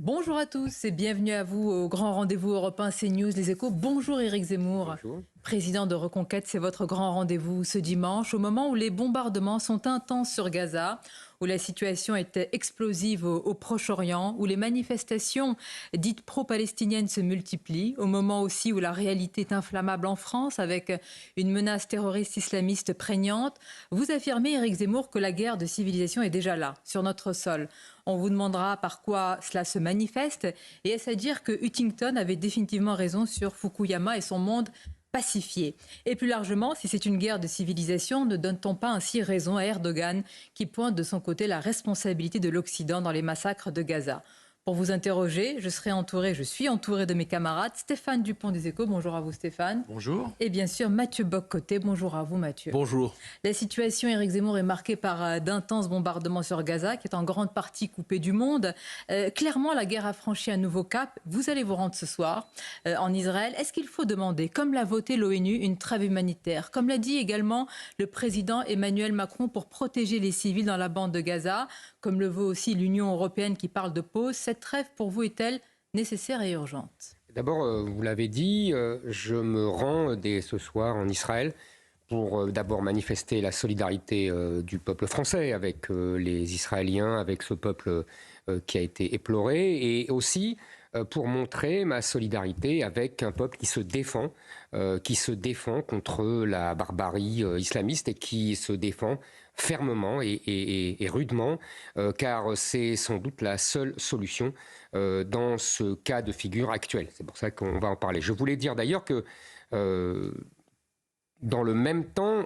Bonjour à tous et bienvenue à vous au grand rendez-vous européen CNews Les Échos. Bonjour Éric Zemmour. Bonjour. Président de Reconquête, c'est votre grand rendez-vous ce dimanche, au moment où les bombardements sont intenses sur Gaza, où la situation est explosive au Proche-Orient, où les manifestations dites pro-palestiniennes se multiplient, au moment aussi où la réalité est inflammable en France avec une menace terroriste islamiste prégnante. Vous affirmez, Éric Zemmour, que la guerre de civilisation est déjà là, sur notre sol. On vous demandera par quoi cela se manifeste et est-ce à dire que Huntington avait définitivement raison sur Fukuyama et son monde pacifié. Et plus largement, si c'est une guerre de civilisation, ne donne-t-on pas ainsi raison à Erdogan qui pointe de son côté la responsabilité de l'Occident dans les massacres de Gaza? Pour vous interroger, je suis entouré de mes camarades. Stéphane Dupont des Échos, bonjour à vous Stéphane. Bonjour. Et bien sûr Mathieu Bock-Côté, bonjour à vous Mathieu. Bonjour. La situation, Éric Zemmour, est marquée par d'intenses bombardements sur Gaza, qui est en grande partie coupé du monde. Clairement, la guerre a franchi un nouveau cap. Vous allez vous rendre ce soir en Israël. Est-ce qu'il faut demander, comme l'a voté l'ONU, une trêve humanitaire, comme l'a dit également le président Emmanuel Macron, pour protéger les civils dans la bande de Gaza, comme le veut aussi l'Union européenne qui parle de pause? Cette trêve, pour vous, est-elle nécessaire et urgente? D'abord, vous l'avez dit, je me rends dès ce soir en Israël pour d'abord manifester la solidarité du peuple français avec les Israéliens, avec ce peuple qui a été éploré, et aussi pour montrer ma solidarité avec un peuple qui se défend contre la barbarie islamiste et qui se défend fermement et rudement, car c'est sans doute la seule solution dans ce cas de figure actuel. C'est pour ça qu'on va en parler. Je voulais dire d'ailleurs que dans le même temps,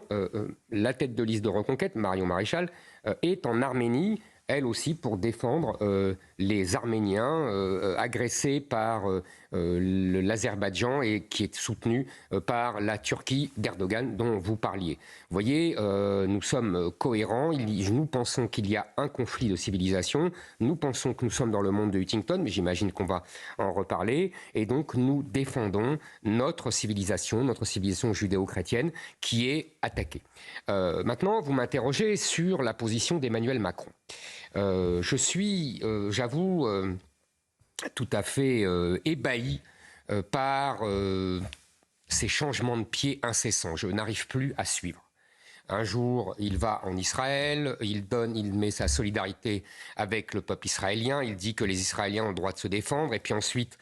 la tête de liste de Reconquête, Marion Maréchal, est en Arménie, elle aussi, pour défendre les Arméniens agressés par l'Azerbaïdjan et qui est soutenu par la Turquie d'Erdogan dont vous parliez. Vous voyez, nous sommes cohérents, nous pensons qu'il y a un conflit de civilisation, nous pensons que nous sommes dans le monde de Huntington, mais j'imagine qu'on va en reparler, et donc nous défendons notre civilisation judéo-chrétienne qui est attaquée. Maintenant, vous m'interrogez sur la position d'Emmanuel Macron. Je suis, j'avoue, tout à fait ébahi par ces changements de pied incessants. Je n'arrive plus à suivre. Un jour, il va en Israël, il met sa solidarité avec le peuple israélien, il dit que les Israéliens ont le droit de se défendre, et puis ensuite,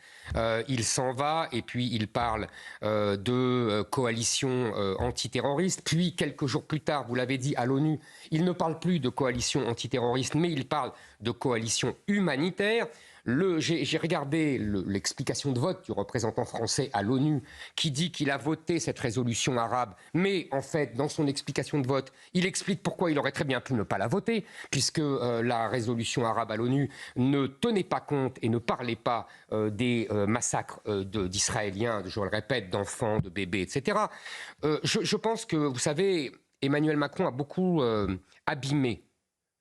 il s'en va, et puis il parle de coalition antiterroriste. Puis, quelques jours plus tard, vous l'avez dit, à l'ONU, il ne parle plus de coalition antiterroriste, mais il parle de coalition humanitaire. J'ai regardé l'explication de vote du représentant français à l'ONU qui dit qu'il a voté cette résolution arabe, mais en fait, dans son explication de vote, il explique pourquoi il aurait très bien pu ne pas la voter, puisque la résolution arabe à l'ONU ne tenait pas compte et ne parlait pas des massacres d'Israéliens, je le répète, d'enfants, de bébés, etc. Je pense que, vous savez, Emmanuel Macron a beaucoup abîmé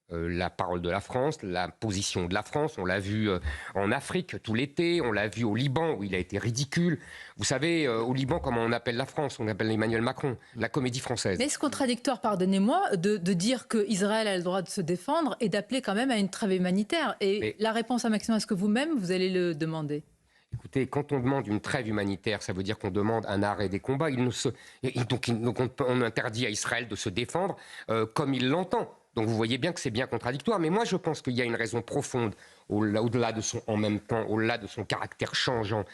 la parole de la France, la position de la France. On l'a vu en Afrique tout l'été, on l'a vu au Liban où il a été ridicule. Vous savez, au Liban, comment on appelle la France? On appelle Emmanuel Macron, la comédie française. Mais est-ce contradictoire, pardonnez-moi, de dire qu'Israël a le droit de se défendre et d'appeler quand même à une trêve humanitaire? Et la réponse à Maxime, est-ce que vous-même, vous allez le demander? Écoutez, quand on demande une trêve humanitaire, ça veut dire qu'on demande un arrêt des combats. Donc on interdit à Israël de se défendre comme il l'entend. Donc vous voyez bien que c'est bien contradictoire. Mais moi, je pense qu'il y a une raison profonde au-delà de son en même temps, au-delà de son caractère changeant.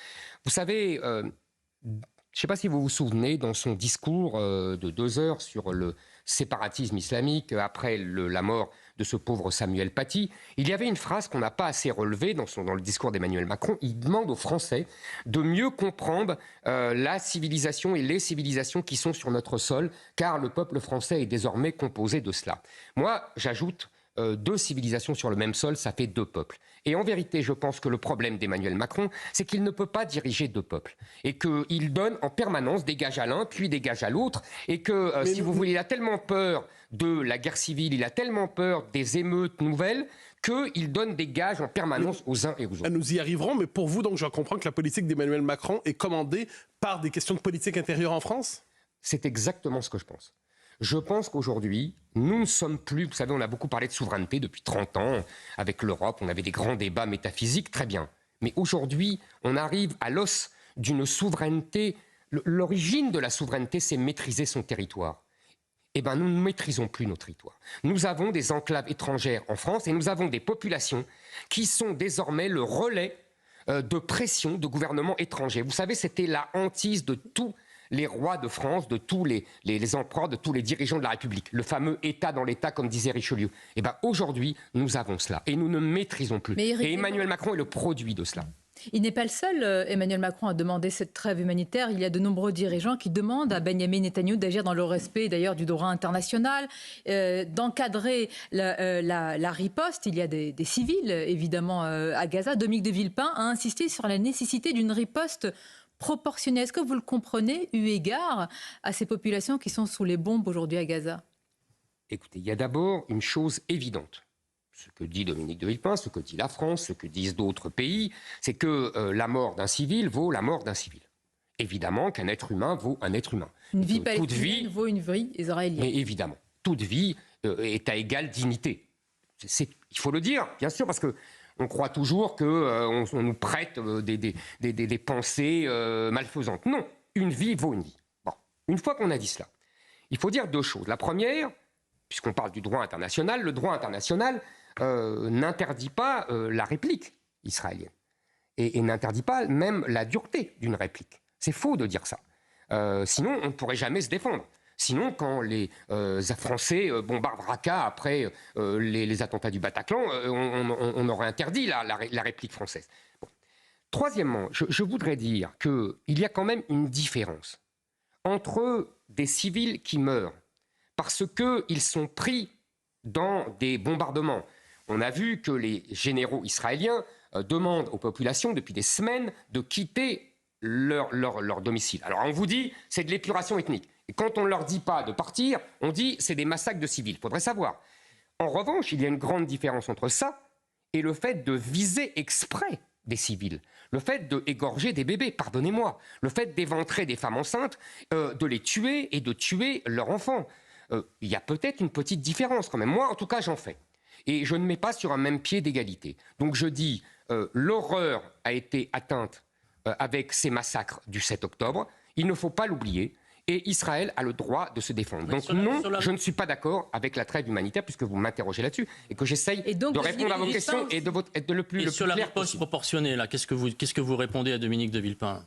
Vous savez, je ne sais pas si vous vous souvenez, dans son discours de 2 heures sur le séparatisme islamique, après la mort de ce pauvre Samuel Paty, il y avait une phrase qu'on n'a pas assez relevée dans le discours d'Emmanuel Macron. Il demande aux Français de mieux comprendre la civilisation et les civilisations qui sont sur notre sol, car le peuple français est désormais composé de cela. Moi, j'ajoute 2 civilisations sur le même sol, ça fait 2 peuples. Et en vérité, je pense que le problème d'Emmanuel Macron, c'est qu'il ne peut pas diriger 2 peuples. Et qu'il donne en permanence des gages à l'un, puis des gages à l'autre. Et que, si vous voulez, il a tellement peur de la guerre civile, il a tellement peur des émeutes nouvelles, qu'il donne des gages en permanence aux uns et aux autres. Nous y arriverons, mais pour vous, donc, je comprends que la politique d'Emmanuel Macron est commandée par des questions de politique intérieure en France? C'est exactement ce que je pense. Je pense qu'aujourd'hui, Nous ne sommes plus, vous savez, on a beaucoup parlé de souveraineté depuis 30 ans. Avec l'Europe, on avait des grands débats métaphysiques, très bien. Mais aujourd'hui, on arrive à l'os d'une souveraineté. L'origine de la souveraineté, c'est maîtriser son territoire. Eh bien, nous ne maîtrisons plus nos territoires. Nous avons des enclaves étrangères en France et nous avons des populations qui sont désormais le relais de pression de gouvernements étrangers. Vous savez, c'était la hantise de tous les rois de France, de tous les empereurs, de tous les dirigeants de la République. Le fameux État dans l'État, comme disait Richelieu. Eh bien, aujourd'hui, nous avons cela et nous ne maîtrisons plus. Et Emmanuel Macron est le produit de cela. Il n'est pas le seul, Emmanuel Macron, à demander cette trêve humanitaire. Il y a de nombreux dirigeants qui demandent à Benyamin Netanyahou d'agir dans le respect d'ailleurs du droit international, d'encadrer la riposte. Il y a des civils, évidemment, à Gaza. Dominique de Villepin a insisté sur la nécessité d'une riposte proportionnée. Est-ce que vous le comprenez, eu égard à ces populations qui sont sous les bombes aujourd'hui à Gaza? Écoutez, il y a d'abord une chose évidente. Ce que dit Dominique de Villepin, ce que dit la France, ce que disent d'autres pays, c'est que la mort d'un civil vaut la mort d'un civil. Évidemment qu'un être humain vaut un être humain. Une vie palestinienne vaut une vie israélienne. Mais évidemment, toute vie est à égale dignité. Il faut le dire, bien sûr, parce qu'on croit toujours qu'on nous prête des pensées malfaisantes. Non, une vie vaut une vie. Bon, une fois qu'on a dit cela, il faut dire deux choses. La première, puisqu'on parle du droit international, le droit international n'interdit pas la réplique israélienne et n'interdit pas même la dureté d'une réplique. C'est faux de dire ça. Sinon, on ne pourrait jamais se défendre. Sinon, quand les Français bombardent Raqqa après les attentats du Bataclan, on aurait interdit la réplique française. Bon. Troisièmement, je voudrais dire qu'il y a quand même une différence entre des civils qui meurent parce qu'ils sont pris dans des bombardements. On a vu que les généraux israéliens demandent aux populations depuis des semaines de quitter leur domicile. Alors on vous dit c'est de l'épuration ethnique. Et quand on ne leur dit pas de partir, on dit c'est des massacres de civils. Il faudrait savoir. En revanche, il y a une grande différence entre ça et le fait de viser exprès des civils. Le fait d'égorger des bébés, pardonnez-moi. Le fait d'éventrer des femmes enceintes, de les tuer et de tuer leurs enfants. Il y a peut-être une petite différence quand même. Moi, en tout cas, j'en fais. Et je ne mets pas sur un même pied d'égalité. Donc je dis, l'horreur a été atteinte avec ces massacres du 7 octobre. Il ne faut pas l'oublier. Et Israël a le droit de se défendre. Donc non, je ne suis pas d'accord avec la trêve humanitaire, puisque vous m'interrogez là-dessus, et que j'essaye de répondre à vos questions et de le plus clair possible. Sur la riposte proportionnée, là, qu'est-ce que vous répondez à Dominique de Villepin?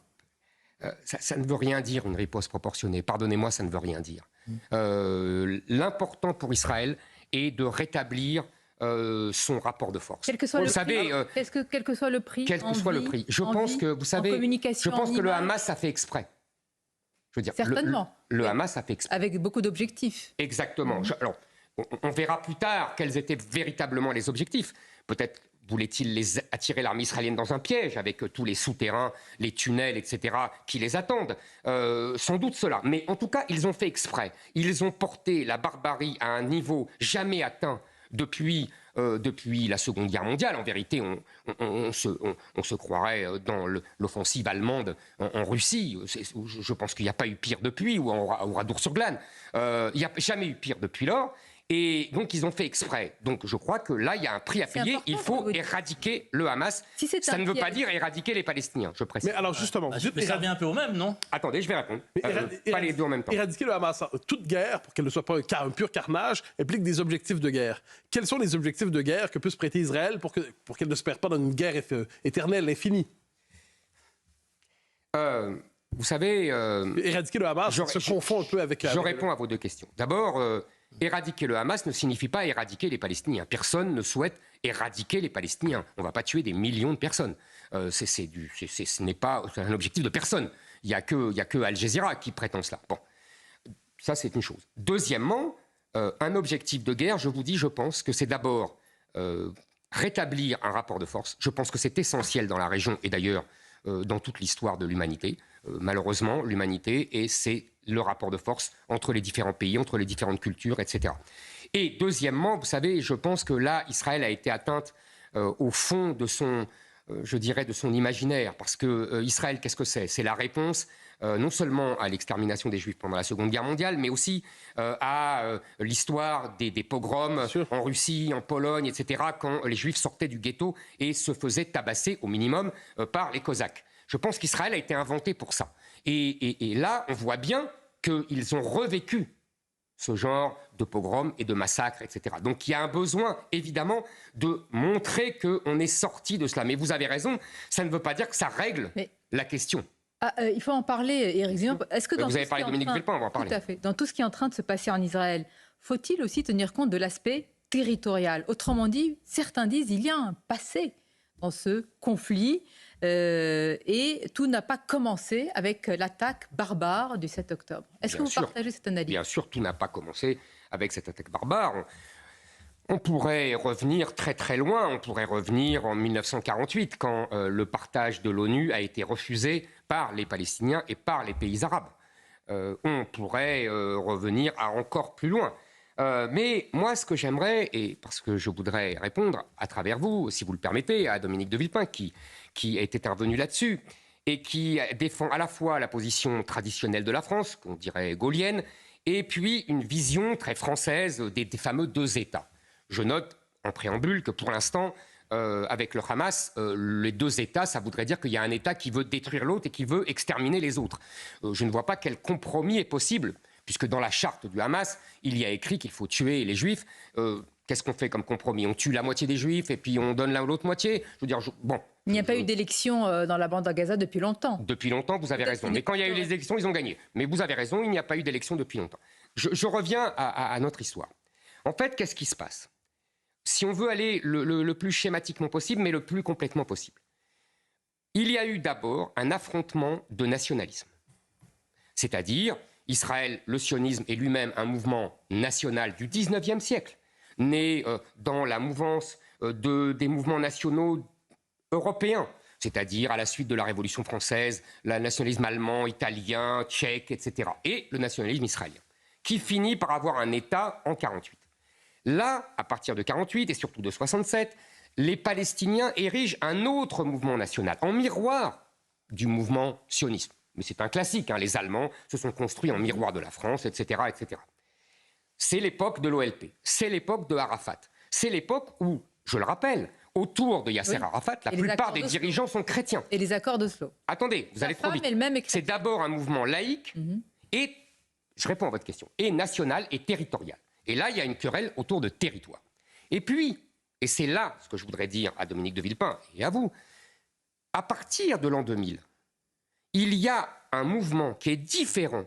Ça ne veut rien dire, une riposte proportionnée. Pardonnez-moi, ça ne veut rien dire. L'important pour Israël est de rétablir son rapport de force. Quel que soit quel que soit le prix. Quel que soit le prix. Je pense que, vous savez, je pense que le Hamas a fait exprès. Je veux dire, certainement. Le Hamas a fait exprès. Avec beaucoup d'objectifs. Exactement. Alors, on verra plus tard quels étaient véritablement les objectifs. Peut-être voulait-il attirer l'armée israélienne dans un piège avec tous les souterrains, les tunnels, etc., qui les attendent. Sans doute cela. Mais en tout cas, ils ont fait exprès. Ils ont porté la barbarie à un niveau jamais atteint depuis la Seconde Guerre mondiale. En vérité, on se croirait dans l'offensive allemande en Russie. Je pense qu'il n'y a pas eu pire depuis, ou en Radour-sur-Glane. Il n'y a jamais eu pire depuis lors. Et donc, ils ont fait exprès. Donc, je crois que là, il y a un prix à payer. Il faut éradiquer le Hamas. Ça ne veut pas dire éradiquer les Palestiniens, je précise. Mais alors, justement... mais ça revient un peu au même, non? Attendez, je vais répondre. Pas les deux en même temps. Éradiquer le Hamas, toute guerre, pour qu'elle ne soit pas un pur carnage, implique des objectifs de guerre. Quels sont les objectifs de guerre que peut se prêter Israël pour qu'elle ne se perde pas dans une guerre éternelle, infinie? Vous savez... éradiquer le Hamas, ça se confond un peu avec... Je réponds à vos deux questions. D'abord... éradiquer le Hamas ne signifie pas éradiquer les Palestiniens. Personne ne souhaite éradiquer les Palestiniens. On ne va pas tuer des millions de personnes. Ce n'est pas un objectif de personne. Il n'y a que Al Jazeera qui prétend cela. Bon, ça c'est une chose. Deuxièmement, un objectif de guerre, je vous dis, je pense que c'est d'abord rétablir un rapport de force. Je pense que c'est essentiel dans la région et d'ailleurs dans toute l'histoire de l'humanité. Malheureusement, l'humanité, et c'est le rapport de force entre les différents pays, entre les différentes cultures, etc. Et deuxièmement, vous savez, je pense que là, Israël a été atteinte au fond de son je dirais, de son imaginaire. Parce que Israël, qu'est-ce que c'est? C'est la réponse non seulement à l'extermination des Juifs pendant la Seconde Guerre mondiale, mais aussi à l'histoire des pogroms en Russie, en Pologne, etc., quand les Juifs sortaient du ghetto et se faisaient tabasser au minimum par les Cosaques. Je pense qu'Israël a été inventé pour ça. Et là, on voit bien qu'ils ont revécu ce genre de pogroms et de massacres, etc. Donc il y a un besoin, évidemment, de montrer qu'on est sorti de cela. Mais vous avez raison, ça ne veut pas dire que ça règle la question. Il faut en parler, Éric Zemmour. Est-ce que vous avez parlé de Dominique Villepin, on va en parler. Tout à fait. Dans tout ce qui est en train de se passer en Israël, faut-il aussi tenir compte de l'aspect territorial? Autrement dit, certains disent qu'il y a un passé dans ce conflit et tout n'a pas commencé avec l'attaque barbare du 7 octobre. Est-ce que vous partagez cette analyse? Bien sûr, tout n'a pas commencé avec cette attaque barbare. On pourrait revenir très très loin, on pourrait revenir en 1948 quand le partage de l'ONU a été refusé par les Palestiniens et par les pays arabes. On pourrait revenir à encore plus loin. Mais moi, ce que j'aimerais, et parce que je voudrais répondre à travers vous, si vous le permettez, à Dominique de Villepin, qui est intervenu là-dessus, et qui défend à la fois la position traditionnelle de la France, qu'on dirait gaulienne, et puis une vision très française des fameux deux États. Je note en préambule que pour l'instant, avec le Hamas, les deux États, ça voudrait dire qu'il y a un État qui veut détruire l'autre et qui veut exterminer les autres. Je ne vois pas quel compromis est possible, puisque dans la charte du Hamas, il y a écrit qu'il faut tuer les Juifs. Qu'est-ce qu'on fait comme compromis? On tue la moitié des Juifs et puis on donne l'autre moitié? Je veux dire, bon. Il n'y a pas eu d'élection dans la bande à Gaza depuis longtemps. Depuis longtemps, vous avez raison. Mais quand il y a eu les élections, ils ont gagné. Mais vous avez raison, il n'y a pas eu d'élection depuis longtemps. Je reviens à notre histoire. En fait, qu'est-ce qui se passe? Si on veut aller le plus schématiquement possible, mais le plus complètement possible. Il y a eu d'abord un affrontement de nationalisme. C'est-à-dire, Israël, le sionisme est lui-même un mouvement national du 19e siècle, né dans la mouvance des mouvements nationaux européens, c'est-à-dire à la suite de la Révolution française, le nationalisme allemand, italien, tchèque, etc., et le nationalisme israélien, qui finit par avoir un État en 1948. Là, à partir de 1948 et surtout de 1967, les Palestiniens érigent un autre mouvement national, en miroir du mouvement sioniste. Mais c'est un classique, hein, les Allemands se sont construits en miroir de la France, etc., etc. C'est l'époque de l'OLP, c'est l'époque de Arafat, c'est l'époque où, je le rappelle, autour de Yasser Arafat, la plupart des dirigeants sont chrétiens. Et les accords d'Oslo. Attendez, vous allez trop vite. C'est d'abord un mouvement laïque et, je réponds à votre question, et national et territorial. Et là, il y a une querelle autour de territoire. Et puis, et c'est là ce que je voudrais dire à Dominique de Villepin et à vous, à partir de l'an 2000, il y a un mouvement qui est différent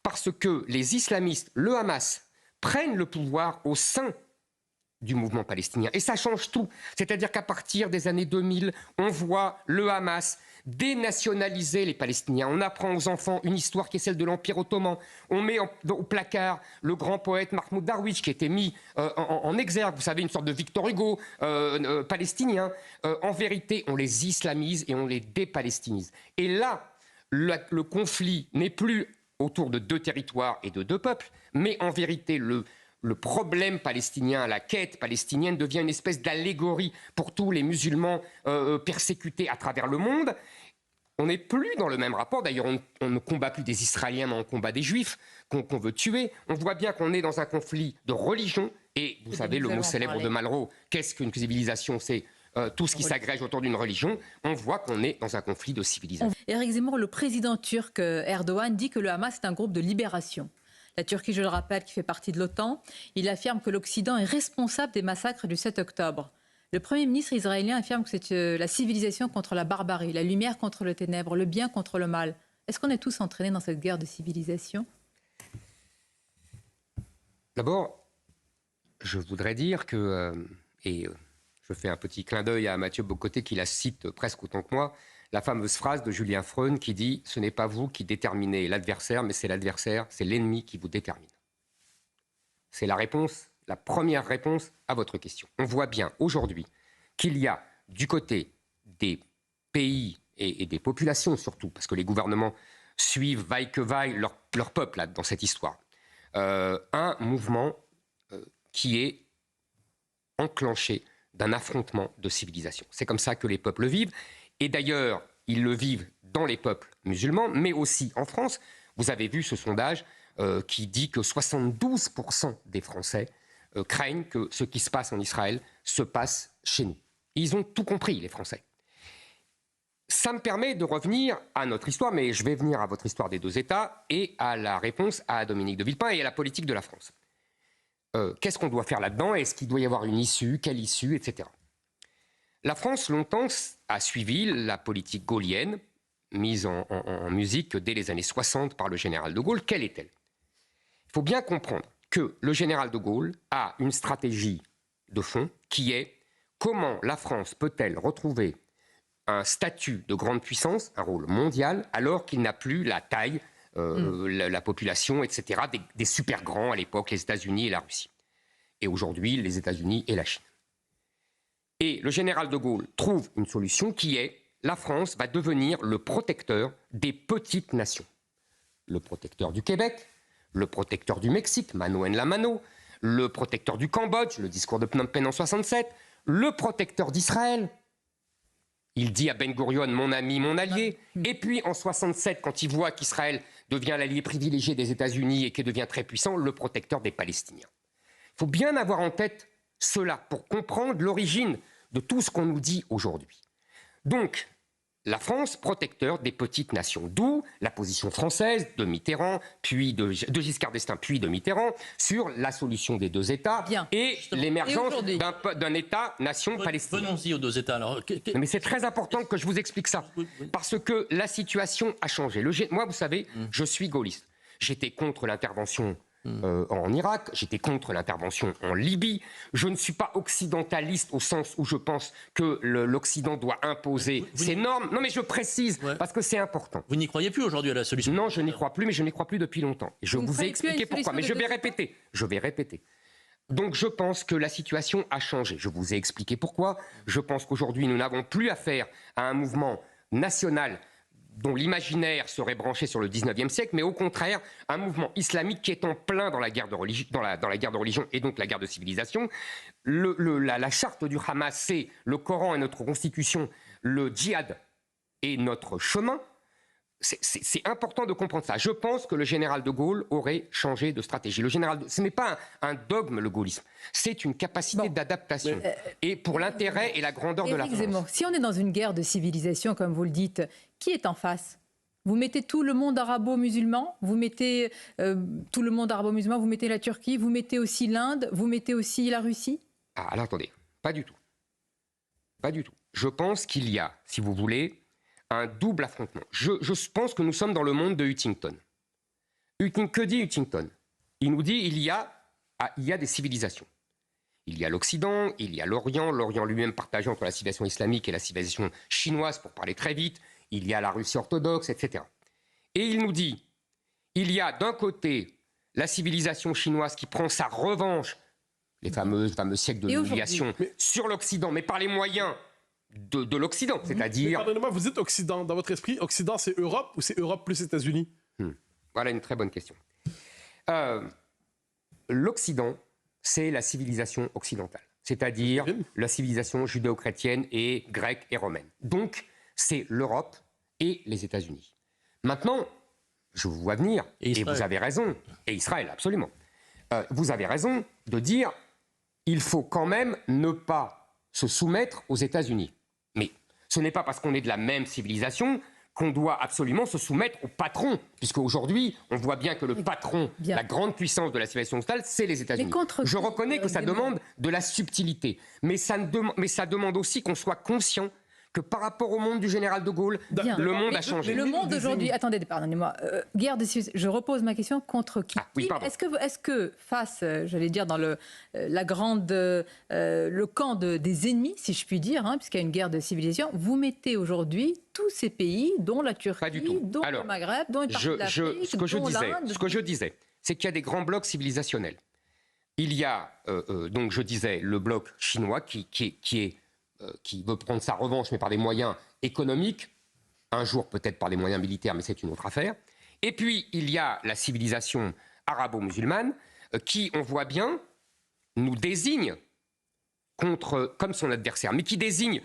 parce que les islamistes, le Hamas, prennent le pouvoir au sein du mouvement palestinien. Et ça change tout. C'est-à-dire qu'à partir des années 2000, on voit le Hamas dénationaliser les Palestiniens. On apprend aux enfants une histoire qui est celle de l'Empire ottoman. On met au placard le grand poète Mahmoud Darwish qui était mis en exergue. Vous savez, une sorte de Victor Hugo palestinien. En vérité, on les islamise et on les dépalestinise. Et là, le conflit n'est plus autour de deux territoires et de deux peuples, mais en vérité, le problème palestinien, la quête palestinienne devient une espèce d'allégorie pour tous les musulmans persécutés à travers le monde. On n'est plus dans le même rapport. D'ailleurs, on ne combat plus des Israéliens, mais on combat des Juifs qu'on veut tuer. On voit bien qu'on est dans un conflit de religion. Et vous savez, le mot célèbre de Malraux, qu'est-ce qu'une civilisation? C'est tout ce qui s'agrège autour d'une religion. On voit qu'on est dans un conflit de civilisation. Éric Zemmour, le président turc Erdogan dit que le Hamas est un groupe de libération. La Turquie, je le rappelle, qui fait partie de l'OTAN, il affirme que l'Occident est responsable des massacres du 7 octobre. Le Premier ministre israélien affirme que c'est la civilisation contre la barbarie, la lumière contre le ténèbre, le bien contre le mal. Est-ce qu'on est tous entraînés dans cette guerre de civilisation? D'abord, je voudrais dire que, je fais un petit clin d'œil à Mathieu Bocoté qui la cite presque autant que moi, la fameuse phrase de Julien Freund qui dit « Ce n'est pas vous qui déterminez l'adversaire, mais c'est l'adversaire, c'est l'ennemi qui vous détermine ». C'est la réponse, la première réponse à votre question. On voit bien aujourd'hui qu'il y a du côté des pays et des populations surtout, parce que les gouvernements suivent vaille que vaille leur peuple là, dans cette histoire, un mouvement qui est enclenché d'un affrontement de civilisation. C'est comme ça que les peuples le vivent. Et d'ailleurs, ils le vivent dans les peuples musulmans, mais aussi en France. Vous avez vu ce sondage qui dit que 72% des Français craignent que ce qui se passe en Israël se passe chez nous. Ils ont tout compris, les Français. Ça me permet de revenir à notre histoire, mais je vais venir à votre histoire des deux États et à la réponse à Dominique de Villepin et à la politique de la France. Qu'est-ce qu'on doit faire là-dedans? Est-ce qu'il doit y avoir une issue? Quelle issue? Etc. La France, longtemps, a suivi la politique gaullienne, mise en musique dès les années 60 par le général de Gaulle. Quelle est-elle? Il faut bien comprendre que le général de Gaulle a une stratégie de fond qui est comment la France peut-elle retrouver un statut de grande puissance, un rôle mondial, alors qu'il n'a plus la taille, la population, etc., des super grands à l'époque, les États-Unis et la Russie. Et aujourd'hui, les États-Unis et la Chine. Et le général de Gaulle trouve une solution qui est la France va devenir le protecteur des petites nations. Le protecteur du Québec, le protecteur du Mexique, Mano en la Mano, le protecteur du Cambodge, le discours de Phnom Penh en 67, le protecteur d'Israël. Il dit à Ben Gurion, mon ami, mon allié. Et puis en 67, quand il voit qu'Israël devient l'allié privilégié des États-Unis et qu'il devient très puissant, le protecteur des Palestiniens. Il faut bien avoir en tête cela pour comprendre l'origine de tout ce qu'on nous dit aujourd'hui. Donc, la France, protecteur des petites nations. D'où la position française de Mitterrand, puis de Giscard d'Estaing, puis de Mitterrand, sur la solution des deux États et l'émergence d'un État-nation palestinien. Venons-y aux deux États. Alors, mais c'est très important que je vous explique ça, parce que la situation a changé. Moi, vous savez, je suis gaulliste. J'étais contre l'intervention en Irak, j'étais contre l'intervention en Libye. Je ne suis pas occidentaliste au sens où je pense que l'Occident doit imposer ses normes. Non, mais je précise, parce que c'est important. Vous n'y croyez plus aujourd'hui à la solution? Non, je n'y crois plus, mais je n'y crois plus depuis longtemps. Et je vous ai expliqué pourquoi, mais je vais répéter. Donc je pense que la situation a changé. Je vous ai expliqué pourquoi. Je pense qu'aujourd'hui, nous n'avons plus affaire à un mouvement national dont l'imaginaire serait branché sur le 19e siècle, mais au contraire, un mouvement islamique qui est en plein dans la guerre de religion, dans la guerre de religion et donc la guerre de civilisation. La charte du Hamas, c'est le Coran et notre constitution, le djihad et notre chemin. C'est important de comprendre ça. Je pense que le général de Gaulle aurait changé de stratégie. Ce n'est pas un dogme, le gaullisme. C'est une capacité d'adaptation. Et pour l'intérêt et la grandeur de la France. Zemmour, si on est dans une guerre de civilisation, comme vous le dites, qui est en face? Vous mettez tout le monde arabo-musulman, vous mettez tout le monde arabo-musulman, vous mettez la Turquie, vous mettez aussi l'Inde, vous mettez aussi la Russie? Ah, alors attendez, pas du tout. Pas du tout. Je pense qu'il y a, si vous voulez, un double affrontement. Je pense que nous sommes dans le monde de Huntington. Que dit Huntington? Il nous dit il y a des civilisations. Il y a l'Occident, il y a l'Orient lui-même partagé entre la civilisation islamique et la civilisation chinoise, pour parler très vite. Il y a la Russie orthodoxe, etc. Et il nous dit il y a d'un côté la civilisation chinoise qui prend sa revanche, les fameux siècles de l'humiliation, sur l'Occident, mais par les moyens de l'Occident, c'est-à-dire... Pardonnez-moi, vous dites Occident. Dans votre esprit, Occident, c'est Europe ou c'est Europe plus États-Unis? Voilà une très bonne question. L'Occident, c'est la civilisation occidentale, c'est-à-dire la civilisation judéo-chrétienne et grecque et romaine. Donc, c'est l'Europe et les États-Unis. Maintenant, je vous vois venir, et vous avez raison, et Israël, absolument. Vous avez raison de dire il faut quand même ne pas se soumettre aux États-Unis. Mais ce n'est pas parce qu'on est de la même civilisation qu'on doit absolument se soumettre au patron, puisque aujourd'hui, on voit bien que le patron, la grande puissance de la civilisation occidentale, c'est les États-Unis. Je reconnais que ça demande de la subtilité, mais ça demande aussi qu'on soit conscient que par rapport au monde du général de Gaulle, le monde a changé. Le monde aujourd'hui... Attendez, pardonnez-moi. Guerre de civilisation. Je repose ma question contre qui? Est-ce que face, j'allais dire, dans le camp des ennemis, si je puis dire, puisqu'il y a une guerre de civilisation, vous mettez aujourd'hui tous ces pays, dont la Turquie, dont le Maghreb, dont une partie de l'Afrique, dont l'Inde... Ce que je disais, c'est qu'il y a des grands blocs civilisationnels. Il y a, donc je disais, le bloc chinois qui veut prendre sa revanche, mais par des moyens économiques, un jour peut-être par des moyens militaires, mais c'est une autre affaire. Et puis, il y a la civilisation arabo-musulmane, qui, on voit bien, nous désigne comme son adversaire, mais qui désigne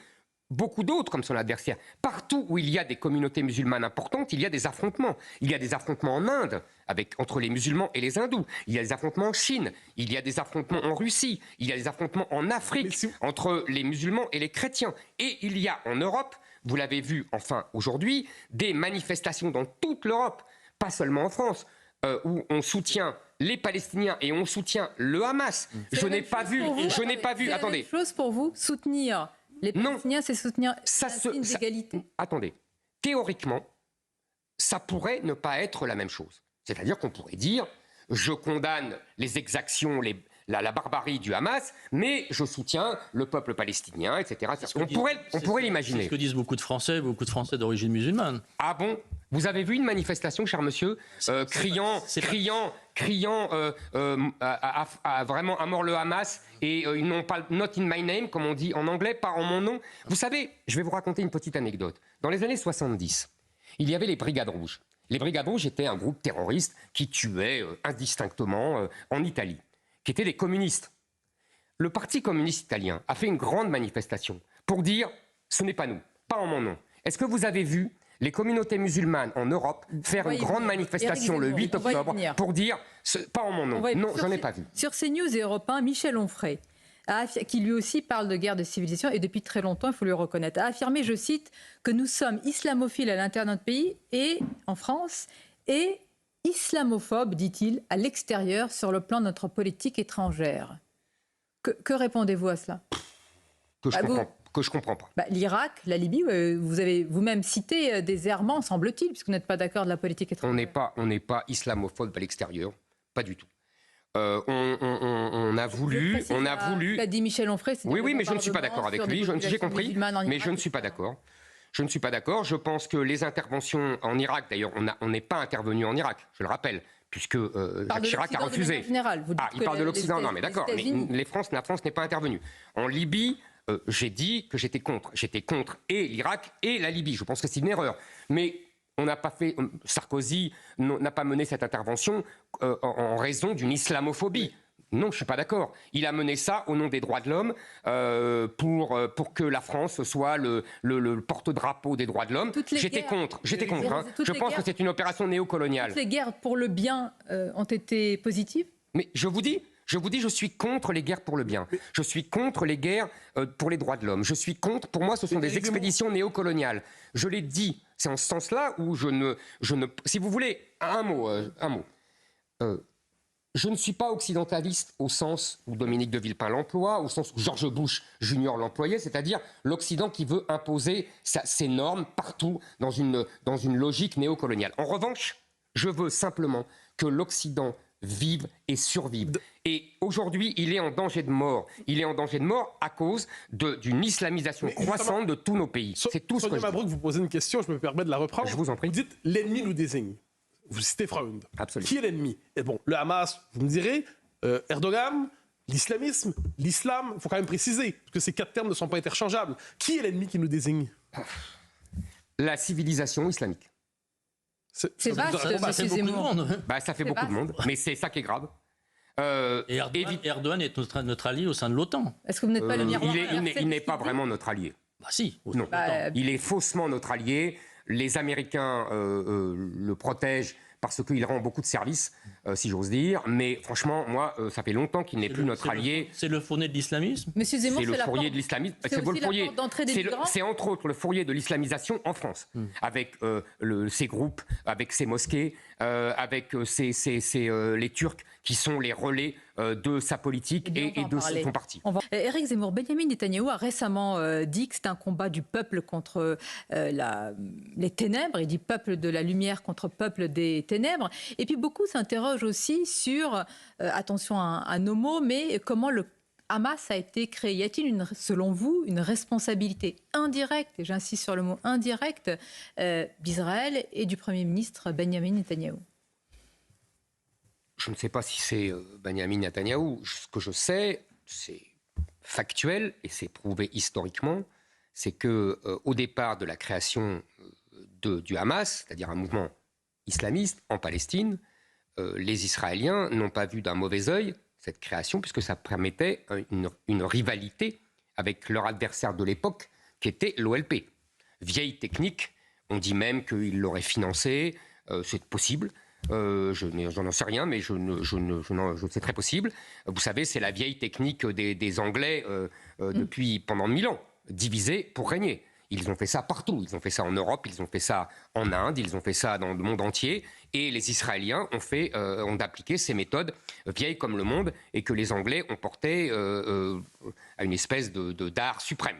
beaucoup d'autres comme son adversaire. Partout où il y a des communautés musulmanes importantes, il y a des affrontements. Il y a des affrontements en Inde entre les musulmans et les hindous. Il y a des affrontements en Chine. Il y a des affrontements en Russie. Il y a des affrontements en Afrique entre les musulmans et les chrétiens. Et il y a en Europe, vous l'avez vu enfin aujourd'hui, des manifestations dans toute l'Europe, pas seulement en France, où on soutient les Palestiniens et on soutient le Hamas. Je n'ai pas vu. Attendez. C'est la même chose pour vous, soutenir les Palestiniens, c'est soutenir l'égalité. Attendez. Théoriquement, ça pourrait ne pas être la même chose. C'est-à-dire qu'on pourrait dire, je condamne les exactions, la barbarie du Hamas, mais je soutiens le peuple palestinien, etc. On pourrait l'imaginer. C'est ce que disent beaucoup de Français d'origine musulmane. Ah bon ? Vous avez vu une manifestation, cher monsieur, criant vraiment à mort le Hamas et ils n'ont pas not in my name, comme on dit en anglais, pas en mon nom. Vous savez, je vais vous raconter une petite anecdote. Dans les années 70, il y avait les Brigades Rouges. Les Brigades Rouges étaient un groupe terroriste qui tuait indistinctement en Italie, qui étaient des communistes. Le Parti communiste italien a fait une grande manifestation pour dire « ce n'est pas nous, pas en mon nom ». Est-ce que vous avez vu les communautés musulmanes en Europe faire une grande manifestation le 8 octobre pour dire « pas en mon nom ». Non, j'en ai pas vu. Sur CNews et Europe 1, Michel Onfray, qui lui aussi parle de guerre de civilisation, et depuis très longtemps, il faut le reconnaître, a affirmé, je cite, que nous sommes islamophiles à l'intérieur de notre pays, et en France, et islamophobes, dit-il, à l'extérieur, sur le plan de notre politique étrangère. Que répondez-vous à cela ? Que je comprends pas. L'Irak, la Libye, vous avez vous-même cité des errements, semble-t-il, puisque vous n'êtes pas d'accord de la politique étrangère. On n'est pas islamophobe à l'extérieur, pas du tout. On a voulu. L'a dit Michel Onfray. Oui, mais je ne suis pas d'accord avec lui. J'ai compris, mais je ne suis pas d'accord. Je ne suis pas d'accord. Je pense que les interventions en Irak, d'ailleurs, on n'est pas intervenu en Irak, je le rappelle, puisque Jacques Chirac a refusé. Il parle de l'Occident. Non, mais d'accord. Mais la France n'est pas intervenue. En Libye, j'ai dit que j'étais contre. J'étais contre et l'Irak et la Libye. Je pense que c'est une erreur. Mais on n'a pas fait. Sarkozy n'a pas mené cette intervention en raison d'une islamophobie. Non, je ne suis pas d'accord. Il a mené ça au nom des droits de l'homme pour que la France soit le porte-drapeau des droits de l'homme. J'étais contre. Je pense que c'est une opération néocoloniale. Toutes les guerres pour le bien ont été positives ? Mais je vous dis, je suis contre les guerres pour le bien. Je suis contre les guerres pour les droits de l'homme. Je suis contre, pour moi, ce sont des expéditions néocoloniales. Je l'ai dit. C'est en ce sens-là où je ne si vous voulez, un mot. Je ne suis pas occidentaliste au sens où Dominique de Villepin l'emploie, au sens où George Bush Jr. l'employait, c'est-à-dire l'Occident qui veut imposer ses normes partout dans une logique néocoloniale. En revanche, je veux simplement que l'Occident vive et survive. Et aujourd'hui, il est en danger de mort. Il est en danger de mort à cause d'une islamisation croissante de tous nos pays. C'est tout ce que je dis. Sonia Mabrouk, vous posez une question, je me permets de la reprendre. Je vous en prie. Vous dites « l'ennemi nous désigne ». Vous citez Freund. Absolument. Qui est l'ennemi ? Et bon, le Hamas, vous me direz, Erdogan, l'islamisme, l'islam, il faut quand même préciser, parce que ces quatre termes ne sont pas interchangeables. Qui est l'ennemi qui nous désigne ? La civilisation islamique. C'est vaste, ça fait beaucoup de monde. Ça fait beaucoup de monde, mais c'est ça qui est grave. Et Erdogan est notre allié au sein de l'OTAN. Est-ce que vous n'êtes pas le miroir il n'est pas vraiment notre allié. Si. Non. Il est faussement notre allié. Les Américains le protègent parce qu'il rend beaucoup de services, si j'ose dire. Mais franchement, moi, ça fait longtemps qu'il n'est plus notre allié. C'est le fourrier de l'islamisme ? Monsieur Zemmour, c'est le fourrier de l'islamisme. C'est entre autres le fourrier de l'islamisation en France, avec ces groupes, avec ces mosquées, avec les Turcs qui sont les relais de sa politique et de son parti. Éric Zemmour, Benyamin Netanyahou a récemment dit que c'est un combat du peuple contre les ténèbres. Il dit peuple de la lumière contre peuple des ténèbres. Et puis beaucoup s'interrogent aussi sur, attention à nos mots, mais comment le Hamas a été créé. Y a-t-il, selon vous, une responsabilité indirecte, et j'insiste sur le mot indirecte, d'Israël et du Premier ministre Benyamin Netanyahou ? Je ne sais pas si c'est Benyamin Netanyahou. Ce que je sais, c'est factuel et c'est prouvé historiquement, c'est que au départ de la création du Hamas, c'est-à-dire un mouvement islamiste en Palestine, les Israéliens n'ont pas vu d'un mauvais œil cette création puisque ça permettait une rivalité avec leur adversaire de l'époque, qui était l'OLP. Vieille technique, on dit même qu'ils l'auraient financé, c'est possible. Je n'en sais rien, mais c'est très possible. Vous savez, c'est la vieille technique des Anglais depuis pendant 1000 ans, diviser pour régner. Ils ont fait ça partout. Ils ont fait ça en Europe, ils ont fait ça en Inde, ils ont fait ça dans le monde entier. Et les Israéliens ont appliqué ces méthodes vieilles comme le monde et que les Anglais ont porté à une espèce d'art suprême.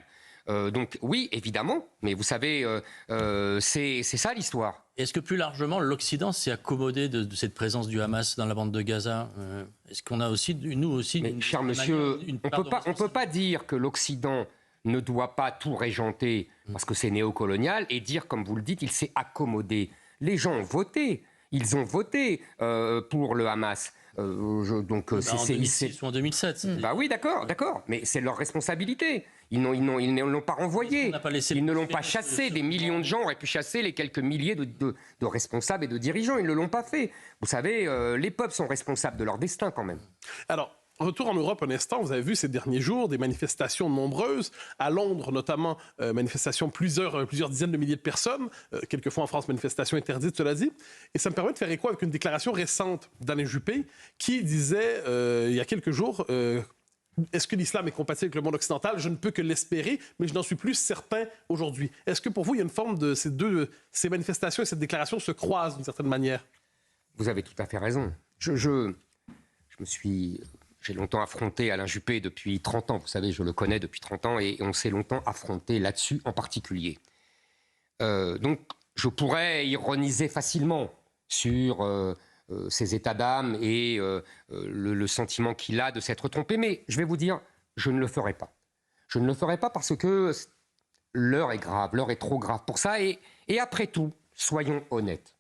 Donc oui, évidemment, mais vous savez, c'est ça l'histoire. Est-ce que plus largement, l'Occident s'est accommodé de cette présence du Hamas dans la bande de Gaza? Est-ce qu'on a aussi, nous aussi... Mais, cher monsieur, on ne peut pas dire que l'Occident ne doit pas tout régenter parce que c'est néocolonial et dire, comme vous le dites, il s'est accommodé. Les gens ont voté. Ils ont voté pour le Hamas. En 2006 ou en 2007. Bah oui, d'accord. Mais c'est leur responsabilité. Ils ne l'ont pas renvoyé. Ils ne l'ont pas chassé. Des millions de gens auraient pu chasser les quelques milliers de responsables et de dirigeants. Ils ne l'ont pas fait. Vous savez, les peuples sont responsables de leur destin quand même. Alors, retour en Europe un instant, vous avez vu ces derniers jours des manifestations nombreuses, à Londres notamment, manifestations plusieurs dizaines de milliers de personnes, quelquefois en France, manifestations interdites, cela dit. Et ça me permet de faire écho avec une déclaration récente d'Alain Juppé qui disait il y a quelques jours est-ce que l'islam est compatible avec le monde occidental? Je ne peux que l'espérer, mais je n'en suis plus certain aujourd'hui. Est-ce que pour vous, il y a une forme de ces manifestations et cette déclaration se croisent d'une certaine manière? Vous avez tout à fait raison. J'ai longtemps affronté Alain Juppé depuis 30 ans. Vous savez, je le connais depuis 30 ans et on s'est longtemps affronté là-dessus en particulier. Donc, je pourrais ironiser facilement sur ses états d'âme et le sentiment qu'il a de s'être trompé. Mais je vais vous dire, je ne le ferai pas. Je ne le ferai pas parce que l'heure est grave, l'heure est trop grave pour ça. Et après tout, soyons honnêtes.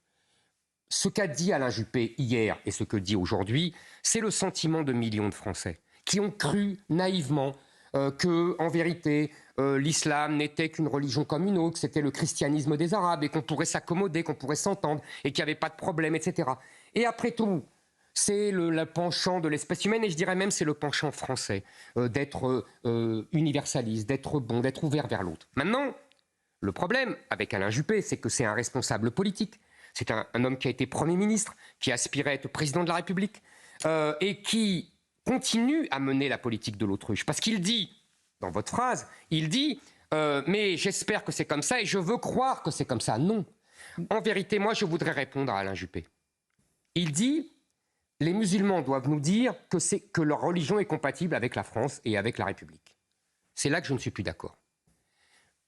Ce qu'a dit Alain Juppé hier et ce que dit aujourd'hui, c'est le sentiment de millions de Français qui ont cru naïvement que, en vérité, l'islam n'était qu'une religion comme une autre, que c'était le christianisme des Arabes et qu'on pourrait s'accommoder, qu'on pourrait s'entendre et qu'il n'y avait pas de problème, etc. Et après tout, c'est le penchant de l'espèce humaine et je dirais même c'est le penchant français d'être universaliste, d'être bon, d'être ouvert vers l'autre. Maintenant, le problème avec Alain Juppé, c'est que c'est un responsable politique. C'est un homme qui a été Premier ministre, qui aspirait à être président de la République et qui continue à mener la politique de l'autruche. Parce qu'il dit, dans votre phrase, il dit « mais j'espère que c'est comme ça et je veux croire que c'est comme ça ». Non. En vérité, moi, je voudrais répondre à Alain Juppé. Il dit « les musulmans doivent nous dire que leur religion est compatible avec la France et avec la République ». C'est là que je ne suis plus d'accord.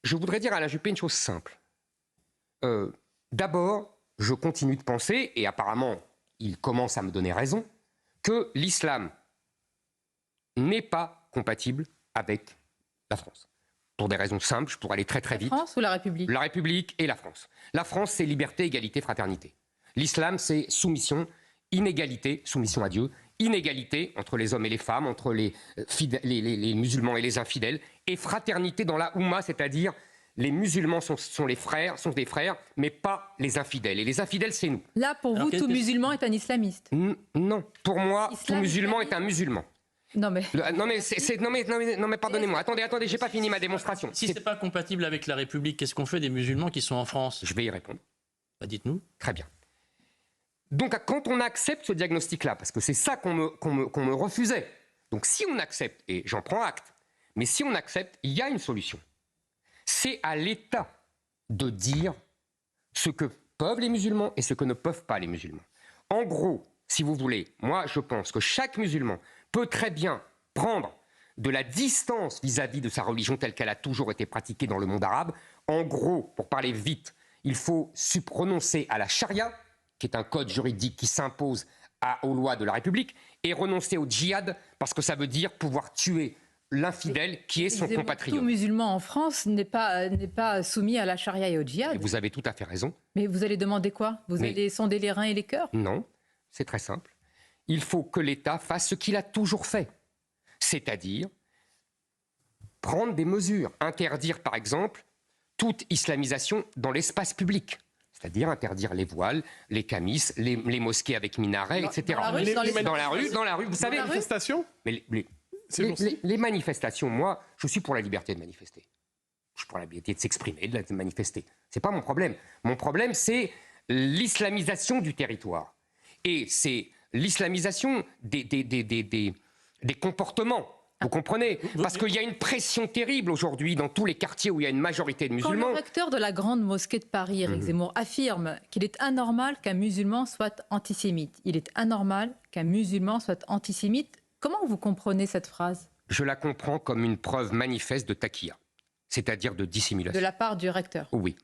Je voudrais dire à Alain Juppé une chose simple. D'abord, je continue de penser, et apparemment, il commence à me donner raison, que l'islam n'est pas compatible avec la France. Pour des raisons simples, je pourrais aller très très vite. La France ou la République? La République et la France. La France, c'est liberté, égalité, fraternité. L'islam, c'est soumission, inégalité, soumission à Dieu, inégalité entre les hommes et les femmes, entre les musulmans et les infidèles, et fraternité dans la Oumma, c'est-à-dire les musulmans sont des frères, mais pas les infidèles. Et les infidèles, c'est nous. Là, pour vous, tout musulman est un islamiste? Non, pour moi, tout musulman est un musulman. Non mais pardonnez-moi. Attendez, j'ai pas fini ma démonstration. Si c'est pas compatible avec la République, qu'est-ce qu'on fait des musulmans qui sont en France? Je vais y répondre. Bah, dites-nous. Très bien. Donc, quand on accepte ce diagnostic-là, parce que c'est ça qu'on me refusait. Donc, si on accepte, et j'en prends acte, mais si on accepte, il y a une solution. C'est à l'État de dire ce que peuvent les musulmans et ce que ne peuvent pas les musulmans. En gros, si vous voulez, moi je pense que chaque musulman peut très bien prendre de la distance vis-à-vis de sa religion telle qu'elle a toujours été pratiquée dans le monde arabe. En gros, pour parler vite, il faut renoncer à la charia, qui est un code juridique qui s'impose aux lois de la République, et renoncer au djihad, parce que ça veut dire pouvoir tuer l'infidèle qui est son compatriote. Tout musulman en France n'est pas soumis à la charia et au djihad. Et vous avez tout à fait raison. Mais vous allez demander quoi? Vous allez sonder les reins et les cœurs? Non, c'est très simple. Il faut que l'État fasse ce qu'il a toujours fait. C'est-à-dire prendre des mesures. Interdire, par exemple, toute islamisation dans l'espace public. C'est-à-dire interdire les voiles, les camis, les mosquées avec minarets, etc. Dans la rue, vous savez... Manifestation? les manifestations, moi, je suis pour la liberté de manifester. Je suis pour la liberté de s'exprimer, de manifester. C'est pas mon problème. Mon problème, c'est l'islamisation du territoire. Et c'est l'islamisation des comportements. Vous comprenez? Parce qu'il y a une pression terrible aujourd'hui dans tous les quartiers où il y a une majorité de musulmans. Quand le recteur de la grande mosquée de Paris, Éric Zemmour, affirme qu'il est anormal qu'un musulman soit antisémite. Il est anormal qu'un musulman soit antisémite. Comment vous comprenez cette phrase? Je la comprends comme une preuve manifeste de taquilla, c'est-à-dire de dissimulation. De la part du recteur? Oui.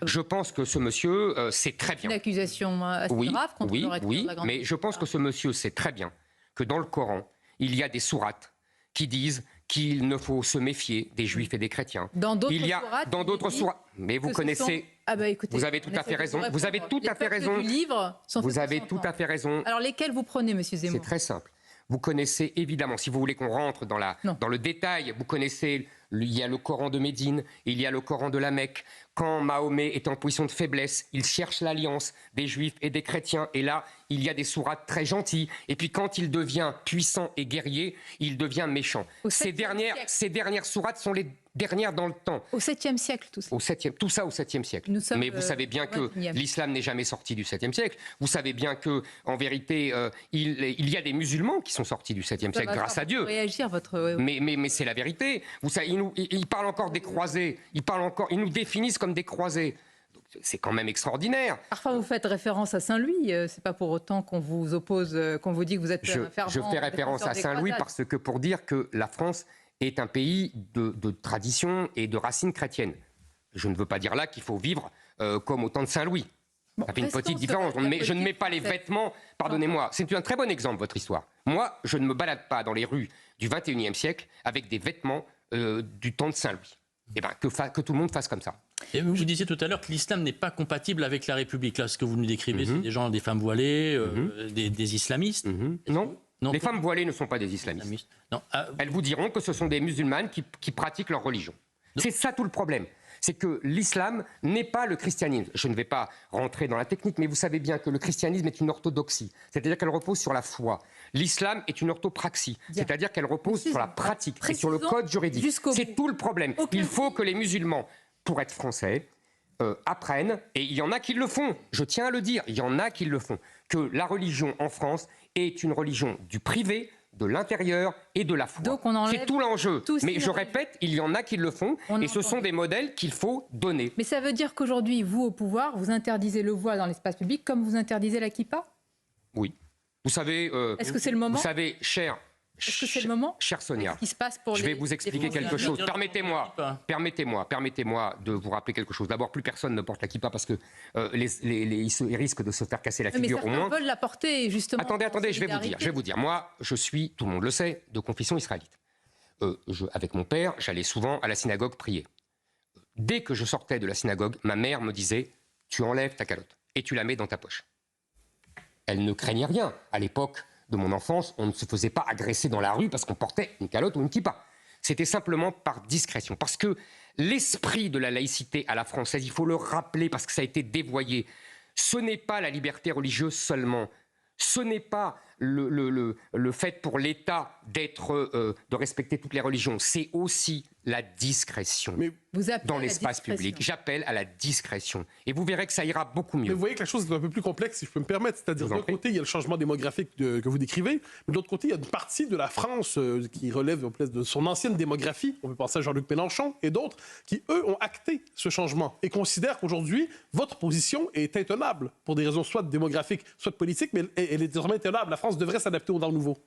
Je pense que ce monsieur sait très bien. Une accusation assez grave contre le recteur de la grande mosquée. Mais je pense que ce monsieur sait très bien que dans le Coran, il y a des sourates qui disent qu'il ne faut se méfier des juifs et des chrétiens. Dans d'autres sourates. Mais vous connaissez. Écoutez, vous avez tout à fait raison. Vous avez tout à fait raison. Vous avez tout à fait raison. Alors lesquels vous prenez, monsieur Zemmour? C'est très simple. Vous connaissez évidemment, si vous voulez qu'on rentre dans le détail, vous connaissez, il y a le Coran de Médine, il y a le Coran de la Mecque. Quand Mahomet est en position de faiblesse, il cherche l'alliance des juifs et des chrétiens. Et là, il y a des sourates très gentilles. Et puis quand il devient puissant et guerrier, il devient méchant. Ces dernières sourates sont les dernières dans le temps. Au 7e siècle, tout ça. Tout ça au 7e siècle. Mais vous savez bien que l'islam n'est jamais sorti du 7e siècle. Vous savez bien que, en vérité, il y a des musulmans qui sont sortis du 7e siècle, grâce à Dieu. Mais c'est la vérité. Vous savez, ils parlent encore des croisés. Ils nous définissent comme des croisés. C'est quand même extraordinaire. Parfois, vous faites référence à Saint-Louis. C'est pas pour autant qu'on vous oppose, qu'on vous dit que vous êtes un fervent. Je fais référence à Saint-Louis parce que pour dire que la France est un pays de tradition et de racines chrétiennes. Je ne veux pas dire là qu'il faut vivre comme au temps de Saint-Louis. Ça fait une petite différence. Je ne mets pas les vêtements. Pardonnez-moi, c'est un très bon exemple, votre histoire. Moi, je ne me balade pas dans les rues du 21e siècle avec des vêtements du temps de Saint-Louis. Eh bien, que tout le monde fasse comme ça. Et vous disiez tout à l'heure que l'islam n'est pas compatible avec la République. Là, ce que vous nous décrivez, c'est des gens, des femmes voilées, des islamistes. Non. Les femmes voilées ne sont pas des islamistes. Non. Elles vous diront que ce sont des musulmanes qui pratiquent leur religion. C'est ça tout le problème. C'est que l'islam n'est pas le christianisme. Je ne vais pas rentrer dans la technique, mais vous savez bien que le christianisme est une orthodoxie. C'est-à-dire qu'elle repose sur la foi. L'islam est une orthopraxie. C'est-à-dire qu'elle repose sur la pratique et sur le code juridique. C'est tout le problème. Il faut que les musulmans, pour être français, apprennent, et il y en a qui le font, je tiens à le dire, il y en a qui le font, que la religion en France est une religion du privé, de l'intérieur et de la foi. C'est tout l'enjeu. Mais je répète, il y en a qui le font, et ce sont des modèles qu'il faut donner. Mais ça veut dire qu'aujourd'hui, vous, au pouvoir, vous interdisez le voile dans l'espace public comme vous interdisez la kippa? Oui. Vous savez... Est-ce que c'est le moment? Vous savez, cher Sonia, je vais vous expliquer quelque chose. Permettez-moi de vous rappeler quelque chose. D'abord, plus personne ne porte la kippa parce que ils risquent de se faire casser la figure au moins. Mais certains veulent la porter, justement. Attendez, je vais vous dire. Moi, je suis, tout le monde le sait, de confession israélite. Avec mon père, j'allais souvent à la synagogue prier. Dès que je sortais de la synagogue, ma mère me disait « Tu enlèves ta calotte et tu la mets dans ta poche ». Elle ne craignait rien. À l'époque de mon enfance, on ne se faisait pas agresser dans la rue parce qu'on portait une calotte ou une kippa. C'était simplement par discrétion. Parce que l'esprit de la laïcité à la française, il faut le rappeler parce que ça a été dévoyé, ce n'est pas la liberté religieuse seulement. Ce n'est pas le fait pour l'État de respecter toutes les religions. C'est aussi la discrétion dans l'espace public. J'appelle à la discrétion. Et vous verrez que ça ira beaucoup mieux. Mais vous voyez que la chose est un peu plus complexe, si je peux me permettre. C'est-à-dire, d'un côté, il y a le changement démographique que vous décrivez, mais de l'autre côté, il y a une partie de la France qui relève de son ancienne démographie. On peut penser à Jean-Luc Mélenchon et d'autres qui, eux, ont acté ce changement et considèrent qu'aujourd'hui, votre position est intenable pour des raisons soit démographiques, soit politiques, mais elle est désormais intenable. La France devrait s'adapter au temps nouveau.